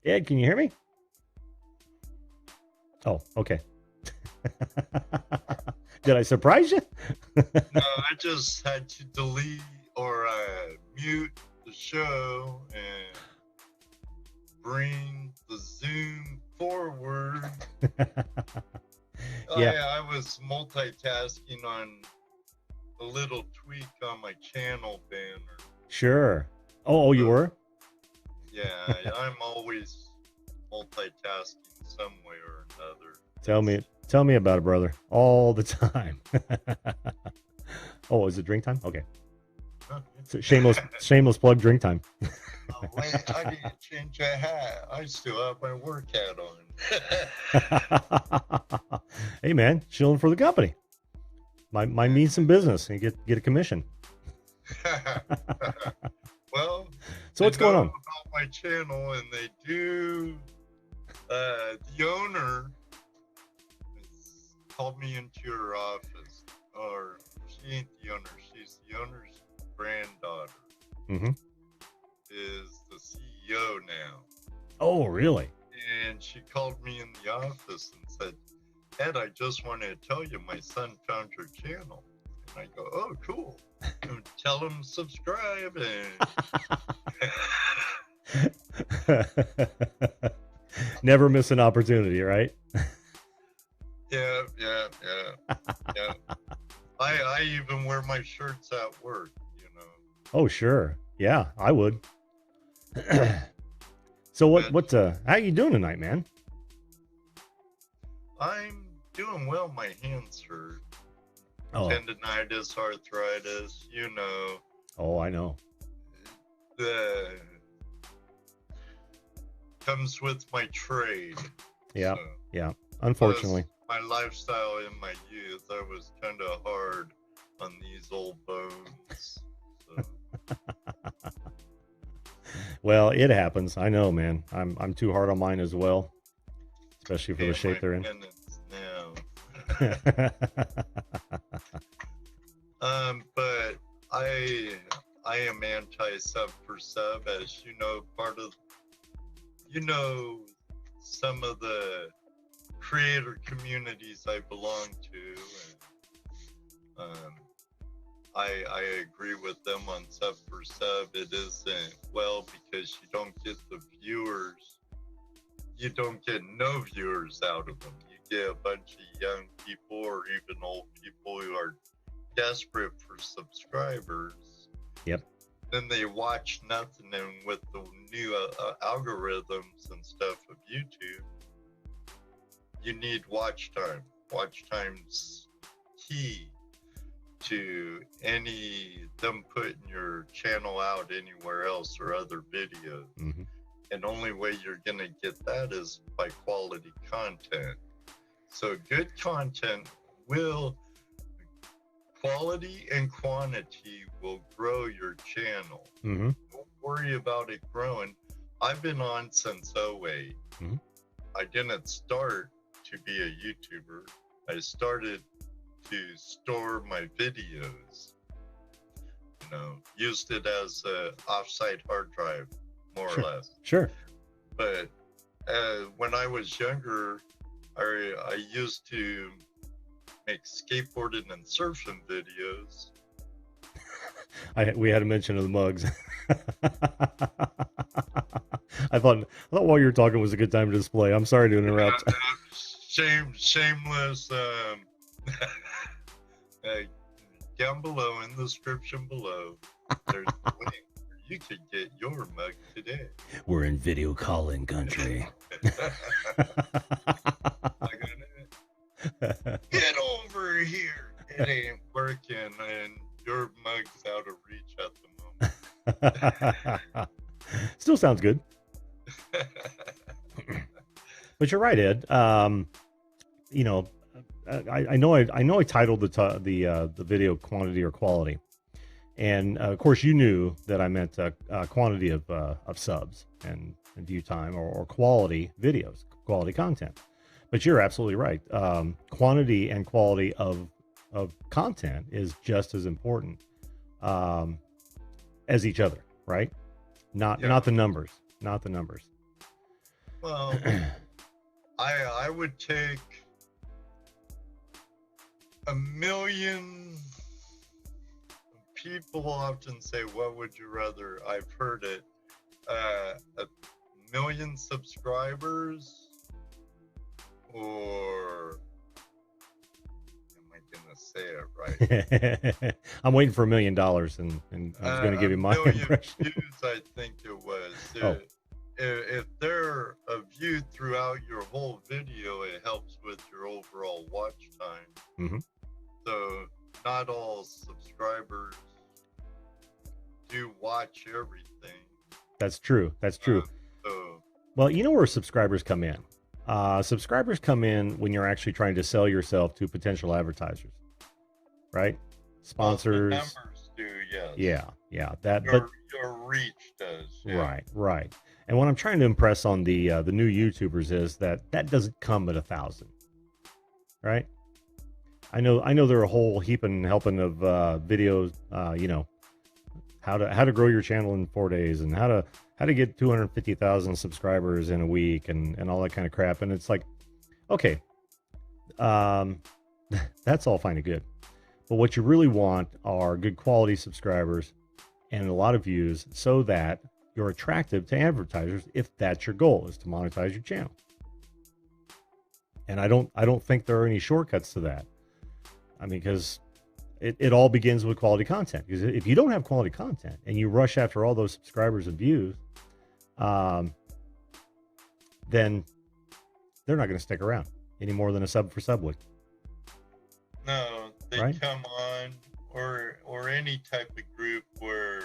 Ed, can you hear me? Oh, okay. Did I surprise you? No, I just had to delete or mute the show and bring the Zoom forward. Yeah. I was multitasking on a little tweak on my channel banner. Sure. Oh, you were? Yeah, I'm always multitasking some way or another. Tell me about it, brother. All the time. Oh, is it drink time? Okay. So shameless plug, drink time. Oh, wait, I need to change a hat. I still have my work hat on. Hey, man, chilling for the company. Might mean some business and get a commission. Well, so what's going on? About my channel, and they do. The owner called me into her office, or she ain't the owner. She's the owner's granddaughter. Mm-hmm. Is the CEO now. Oh, really? And she called me in the office and said, Ed, I just wanted to tell you my son found your channel. And I go, oh, cool. And tell him subscribe. And never miss an opportunity, right? Yeah. I even wear my shirts at work, you know. Oh, sure. Yeah, I would. So how you doing tonight, man? I'm doing well. My hands hurt. Oh. Tendinitis, arthritis, you know. Oh, I know. Comes with my trade. Yeah, so, yeah. Unfortunately. My lifestyle in my youth, I was kind of hard on these old bones. So. Well, it happens. I know, man. I'm too hard on mine as well, especially for the shape they're in. Now. But I am anti-sub for sub, as you know, some of the creator communities I belong to, and I agree with them on sub for sub. It isn't well because you don't get the viewers. You don't get no viewers out of them. You get a bunch of young people or even old people who are desperate for subscribers. Yep. Then they watch nothing, and with the new algorithms and stuff of YouTube, you need watch time. Watch time's key to them putting your channel out anywhere else or other videos. Mm-hmm. And only way you're gonna get that is by quality content. So good content quality and quantity will grow your channel. Mm-hmm. Don't worry about it growing. I've been on since 2008. Mm-hmm. I didn't start to be a YouTuber. I started to store my videos. You know, used it as a offsite hard drive, more or less. Sure. But when I was younger, I used to make skateboarding and surfing videos. We had a mention of the mugs. I thought while you were talking was a good time to display. I'm sorry to interrupt. Shameless. Down below in the description below, there's a link where you can get your mug today. We're in video calling country. Get over here. It ain't working, and your mug's out of reach at the moment. Still sounds good. But you're right, Ed. You know, I know I titled the video quantity or quality, and of course you knew that I meant quantity of subs and view time or quality videos, quality content. But you're absolutely right. Quantity and quality of content is just as important as each other, right? Not the numbers. Well, I would take 1,000,000. People often say, "What would you rather?" I've heard it. 1,000,000 subscribers, or am I gonna say it right? I'm waiting for $1 million, and I was going to give you my 1,000,000 impression. views, I think it was. Oh. If they're viewed throughout your whole video, it helps with your overall watch time. Mm-hmm. So not all subscribers do watch everything. That's true. That's true. So, Well, you know where subscribers come in? Subscribers come in when you're actually trying to sell yourself to potential advertisers, right? Sponsors. well, the numbers do, yes. Yeah. Your reach does. Yeah. Right. And what I'm trying to impress on the new YouTubers is that doesn't come at 1,000, right? I know there are a whole heap and helping of videos, how to grow your channel in 4 days, and how to get 250,000 subscribers in a week, and all that kind of crap. And it's like, okay, that's all fine and good, but what you really want are good quality subscribers and a lot of views, so that you're attractive to advertisers, if that's your goal, is to monetize your channel. And I don't think there are any shortcuts to that. I mean, because it all begins with quality content. Because if you don't have quality content and you rush after all those subscribers and views, then they're not going to stick around any more than a sub for Subway. No, they right? come on, or any type of group where,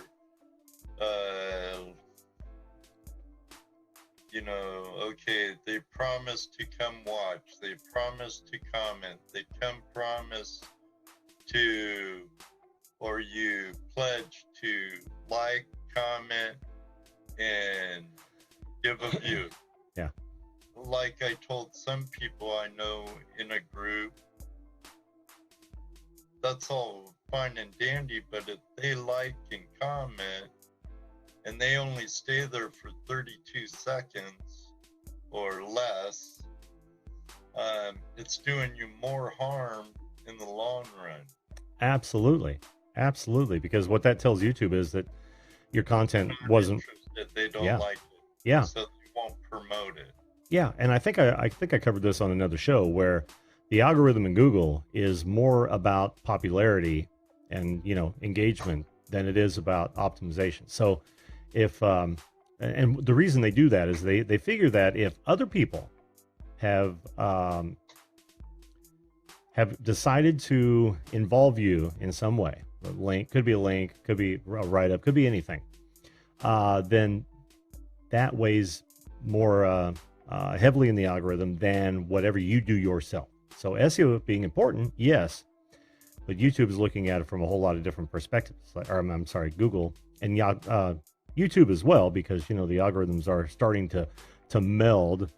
okay, they promise to come watch, they promise to comment, they promise to, or you pledge to like, comment, and give a view. Yeah. Like I told some people I know in a group, that's all fine and dandy, but if they like and comment and they only stay there for 32 seconds or less, it's doing you more harm in the long run. Absolutely. Because what that tells YouTube is that your content wasn't interested. They don't like it. Yeah. So they won't promote it. Yeah, and I think I covered this on another show, where the algorithm in Google is more about popularity and engagement than it is about optimization. So if and the reason they do that is they figure that if other people have decided to involve you in some way, a link, could be a write-up, could be anything, then that weighs more heavily in the algorithm than whatever you do yourself. So SEO being important, yes, but YouTube is looking at it from a whole lot of different perspectives. I'm sorry, Google and YouTube as well, because the algorithms are starting to meld.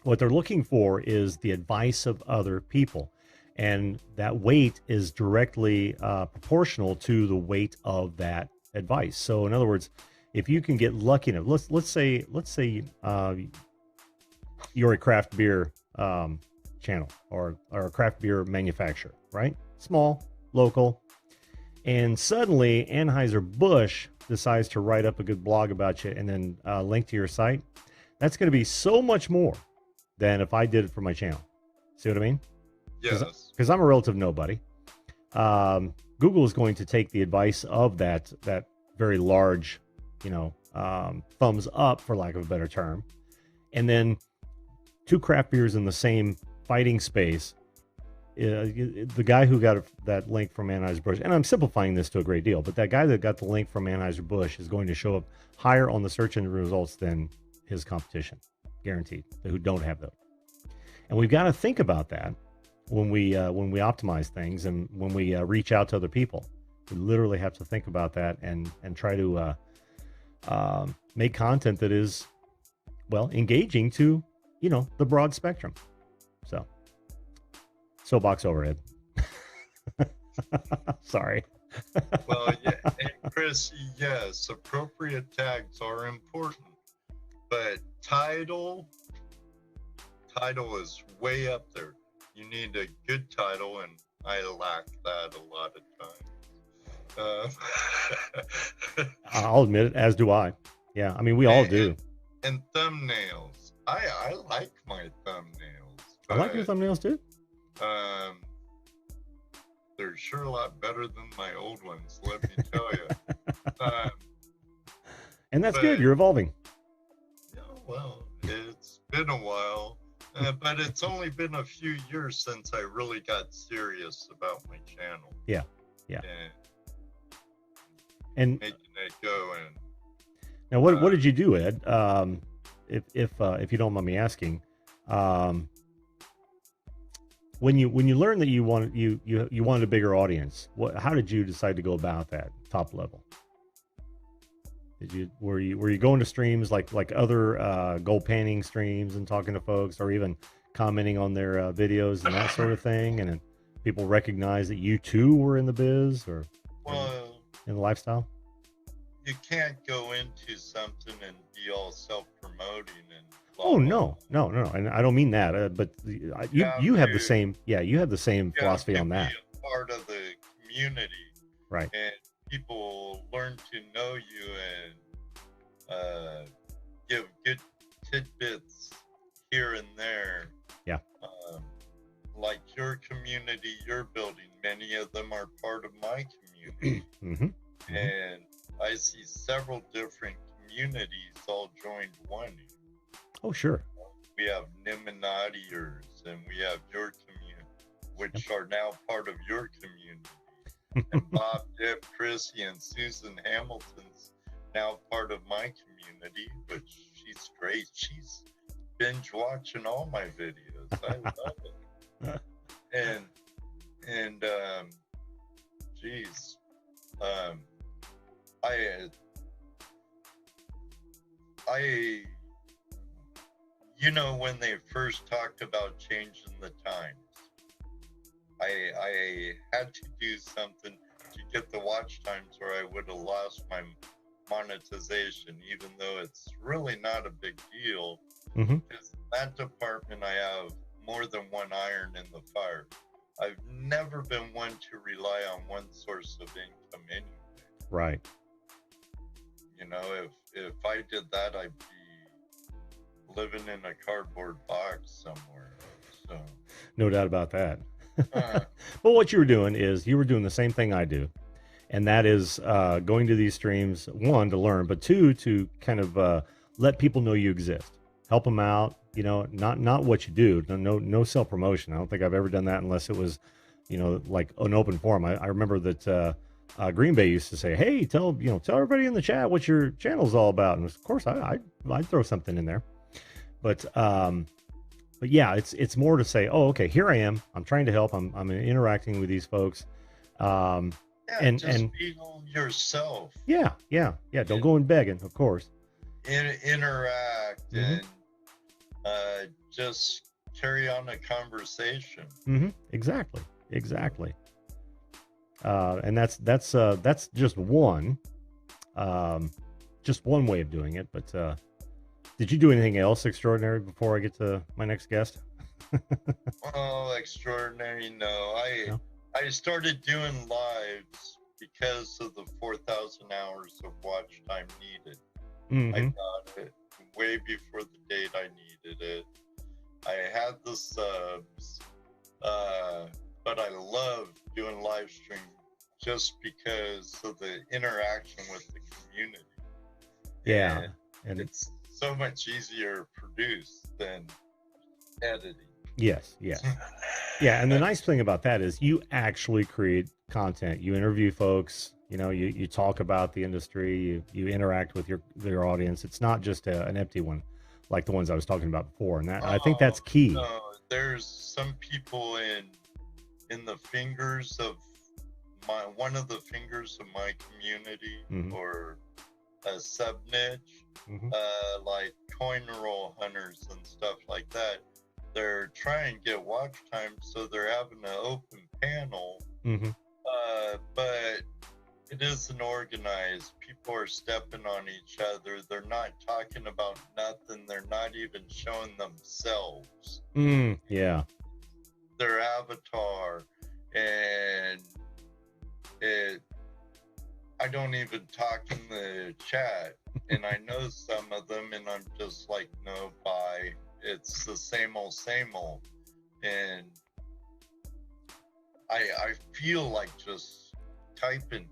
What they're looking for is the advice of other people, and that weight is directly proportional to the weight of that advice. So in other words, if you can get lucky enough, let's say you're a craft beer channel or a craft beer manufacturer, right? Small, local, and suddenly Anheuser-Busch decides to write up a good blog about you and then link to your site. That's going to be so much more than if I did it for my channel. See what I mean? Yes. Because I'm a relative nobody. Google is going to take the advice of that very large, thumbs up, for lack of a better term, and then two craft beers in the same fighting space. The guy who got that link from Anheuser-Busch, and I'm simplifying this to a great deal, but that guy that got the link from Anheuser-Busch is going to show up higher on the search engine results than his competition, guaranteed, who don't have those. And we've got to think about that when we optimize things and when we reach out to other people. We literally have to think about that and try to make content that is, engaging to the broad spectrum. So soapbox overhead. Sorry. Well, yeah, and Chris, yes, appropriate tags are important. but title is way up there. You need a good title, and I lack that a lot of times. I'll admit it, as do I. Yeah, I mean, we all do. And thumbnails. I like my thumbnails. I like your thumbnails too. They're sure a lot better than my old ones, let me tell you. And that's good. You're evolving. Yeah, well, it's been a while, but it's only been a few years since I really got serious about my channel. Yeah, yeah. And making it go. And now, what did you do, Ed? If you don't mind me asking, when you learned that you wanted a bigger audience, how did you decide to go about that top level? Were you going to streams like other gold panning streams and talking to folks, or even commenting on their videos and that sort of thing, and then people recognize that you too were in the biz or in the lifestyle? You can't go into something and be all self-promoting and no, and I don't mean that, but you have the same philosophy on that. Be a part of the community, right? And people learn to know you and give good tidbits here and there. Yeah. Like your community you're building, many of them are part of my community. Mm-hmm. And I see several different communities all joined one. Oh, sure. We have Nimminatiers, and we have your community, which are now part of your community. And Bob, Dip, Chrissy, and Susan Hamilton's now part of my community, which she's great. She's binge watching all my videos. I love it. And geez, I you know, when they first talked about changing the times, I had to do something to get the watch times, or I would have lost my monetization, even though it's really not a big deal. Mm-hmm. Because in that department, I have more than one iron in the fire. I've never been one to rely on one source of income anyway. Right. You know, if I did that, I'd be living in a cardboard box somewhere. So no doubt about that. But what you were doing is you were doing the same thing I do, and that is going to these streams, one, to learn, but two, to kind of let people know you exist, help them out. You know, not what you do. No self promotion. I don't think I've ever done that unless it was, you know, like an open forum. I remember that Green Bay used to say, "Hey, tell everybody in the chat what your channel's all about," and of course I'd throw something in there. But yeah, it's more to say, oh, okay, here I am. I'm trying to help. I'm interacting with these folks. and be yourself. Yeah. Don't go in begging, of course. Interact and just carry on a conversation. Mm-hmm. Exactly. And that's just one way of doing it. But did you do anything else extraordinary before I get to my next guest? Well, extraordinary, no. I started doing lives because of the 4,000 hours of watch time needed. Mm-hmm. I got it way before the date I needed it. I had the subs, but I love doing live stream just because of the interaction with the community. Yeah, and it's so much easier to produce than editing. Yes. Yeah, and the nice thing about that is you actually create content. You interview folks, you talk about the industry, you interact with your audience. It's not just an empty one like the ones I was talking about before. And that I think that's key. No, there's some people in the fingers of one of the fingers of my community, mm-hmm. or a sub niche, mm-hmm. Like coin roll hunters and stuff like that. They're trying to get watch time, so they're having an open panel. Mm-hmm. But it it isn't organized. People are stepping on each other. They're not talking about nothing. They're not even showing themselves. Yeah. Their avatar. And I don't even talk in the chat. And I know some of them, and I'm just like, no, bye. It's the same old, same old. And I feel like just typing,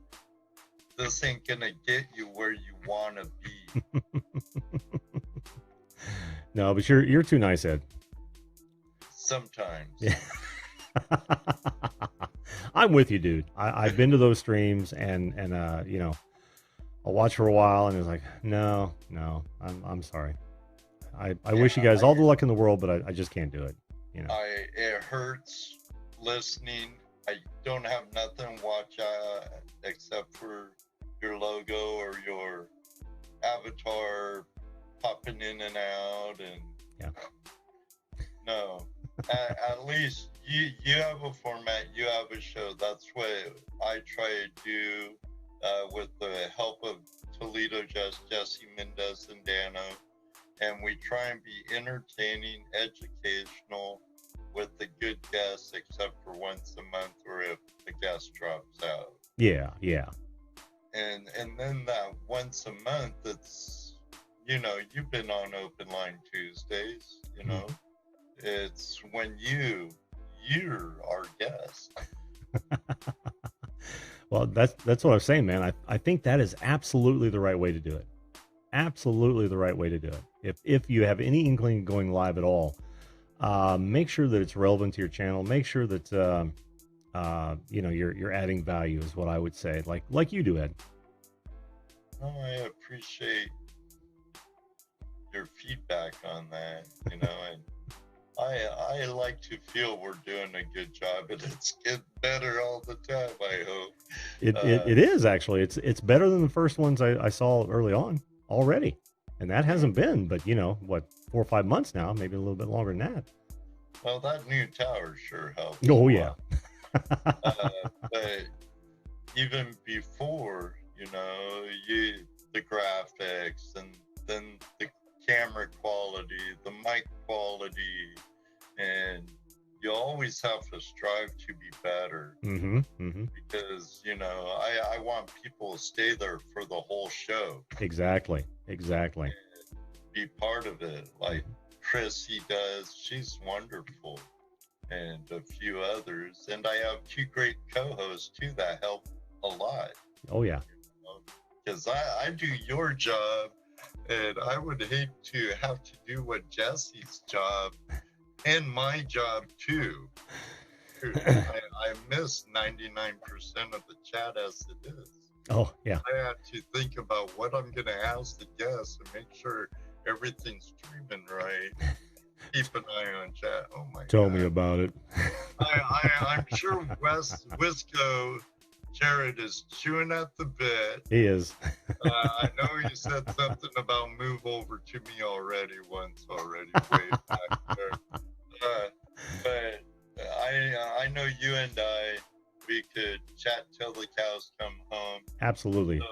this ain't gonna get you where you wanna be. No, but you're too nice, Ed. Sometimes. Yeah. I'm with you, dude. I've been to those streams, and you know, I'll watch for a while, and it's like, no, I'm sorry. I wish you guys all the luck in the world, but I just can't do it. You know, it hurts listening. I don't have nothing to watch except for your logo or your avatar popping in and out, and yeah. No, at least you have a format, you have a show. That's what I try to do with the help of Toledo Jesse Mendez and Dano, and we try and be entertaining, educational, with the good guests, except for once a month or if the guest drops out. Yeah. And then that once a month, it's, you know, you've been on Open Line Tuesdays, you know, it's when you're our guest. Well, that's what I'm saying, man. I think that is absolutely the right way to do it. Absolutely the right way to do it. If you have any inkling going live at all, make sure that it's relevant to your channel. Make sure that you know, you're adding value is what I would say, like you do, Ed. Oh, I appreciate your feedback on that, you know, and I like to feel we're doing a good job, and it's getting better all the time, I hope. It is actually. It's better than the first ones I saw early on already. And that hasn't been, but you know, what, 4 or 5 months now, maybe a little bit longer than that. Well, that new tower sure helps. Oh, yeah. But even before, you know, the graphics, and then the camera quality, the mic quality, and you always have to strive to be better. Because, you know, I want people to stay there for the whole show. Exactly. Be part of it, like Chrissy does. She's wonderful, and a few others. And I have 2 great co-hosts too that help a lot. Oh yeah. Because I do your job, and I would hate to have to do what Jesse's job and my job too. I miss 99% of the chat as it is. Oh yeah. I have to think about what I'm going to ask the guests and make sure everything's streaming right. Keep an eye on chat. Oh my God. Tell me about it. I'm sure Wisco Jared is chewing at the bit. He is. I know he said something about move over to me already way back there. But I know you and we could chat till the cows come home. Absolutely. So,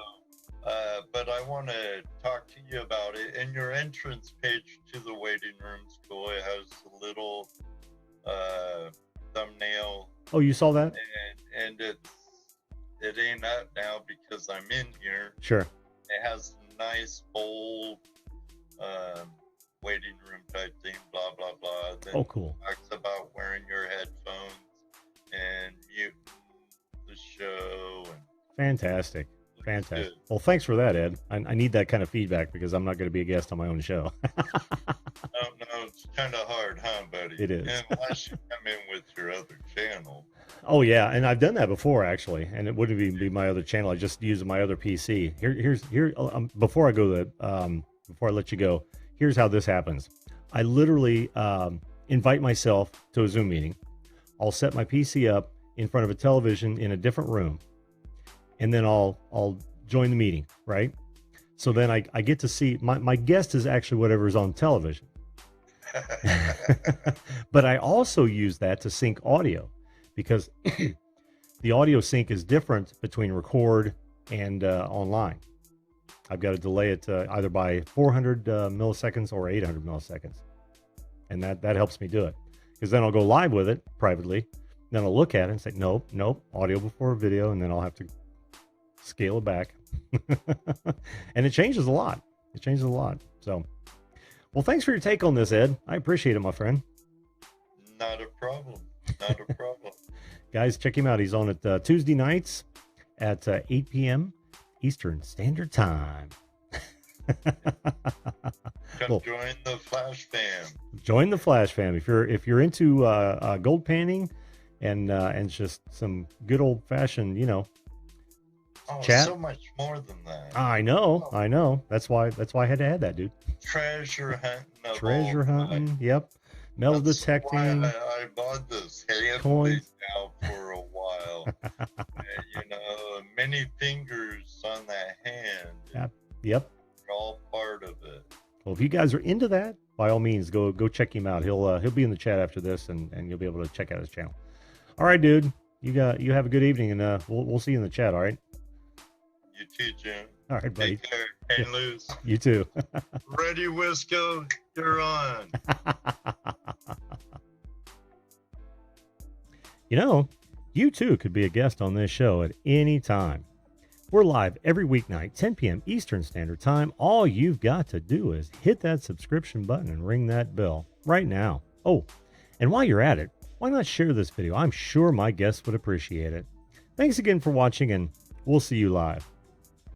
but I want to talk to you about it. In your entrance page to the waiting room school, it has a little thumbnail. Oh, you saw that? And it ain't up now because I'm in here. Sure. It has a nice bold waiting room type thing, blah blah blah. Then cool. It talks about wearing your headphones and muting the show. And fantastic. Well, thanks for that, Ed. I need that kind of feedback because I'm not going to be a guest on my own show. No, it's kind of hard, huh, buddy? It is. Unless you come in with your other channel. Oh yeah, and I've done that before actually, and it wouldn't even be my other channel. I just use my other PC. Here's before I go before I let you go, here's how this happens. I literally invite myself to a Zoom meeting. I'll set my PC up in front of a television in a different room, and then I'll join the meeting, right? So then I get to see my guest is actually whatever's on television. But I also use that to sync audio, because the audio sync is different between record and online. I've got to delay it either by 400 milliseconds or 800 milliseconds. And that helps me do it. Because then I'll go live with it privately. Then I'll look at it and say, nope, audio before video. And then I'll have to scale it back. And it changes a lot. So, well, thanks for your take on this, Ed. I appreciate it, my friend. Not a problem. Guys, check him out. He's on at Tuesday nights at 8 p.m. Eastern Standard Time. Come join the Flash fam. Join the Flash fam. If you're into gold panning and just some good old fashioned, chat. So much more than that. I know. That's why I had to add that, dude. Treasure hunting. Treasure hunting. Yep. Metal detecting. Why I bought this handmade coins. now for a while. Many fingers on that hand. Yep. They're all part of it. Well, if you guys are into that, by all means, go check him out. He'll be in the chat after this, and you'll be able to check out his channel. All right, dude. You have a good evening, and we'll see you in the chat. All right. You too, Jim. All right, buddy. Take care. Hang loose. You too. Ready, Wisco. You're on. You too could be a guest on this show at any time. We're live every weeknight, 10 p.m. Eastern Standard Time. All you've got to do is hit that subscription button and ring that bell right now. Oh, and while you're at it, why not share this video? I'm sure my guests would appreciate it. Thanks again for watching, and we'll see you live.